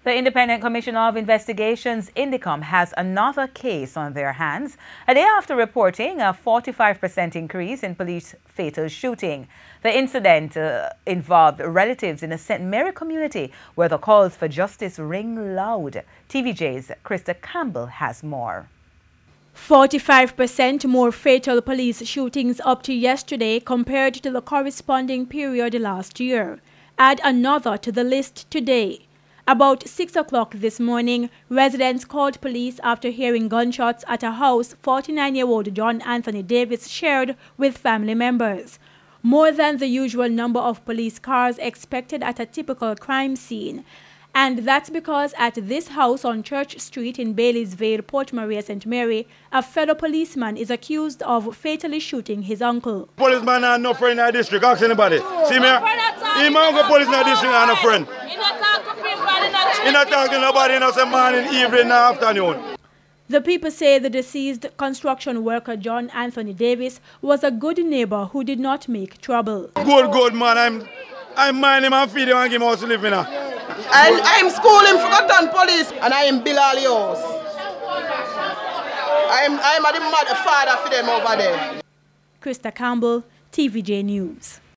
The Independent Commission of Investigations, INDECOM, has another case on their hands a day after reporting a 45% increase in police fatal shooting. The incident involved relatives in a St. Mary community where the calls for justice ring loud. TVJ's Krista Campbell has more. 45% more fatal police shootings up to yesterday compared to the corresponding period last year. Add another to the list today. About 6 o'clock this morning, residents called police after hearing gunshots at a house 49-year-old John Anthony Davis shared with family members. More than the usual number of police cars expected at a typical crime scene. And that's because at this house on Church Street in Baileysville, Port Maria, St. Mary, a fellow policeman is accused of fatally shooting his uncle. Policeman has no friend in the district. Ask anybody. See me? He man go police in the district and no friend. He not talk to nobody in the morning, evening, and afternoon. The people say the deceased construction worker John Anthony Davis was a good neighbor who did not make trouble. Good man. I'm mind him and feed him and give him house to live in. I'm schooling for Cotton Police and I am Bill Alios. I'm a mad father for them over there. Krista Campbell, TVJ News.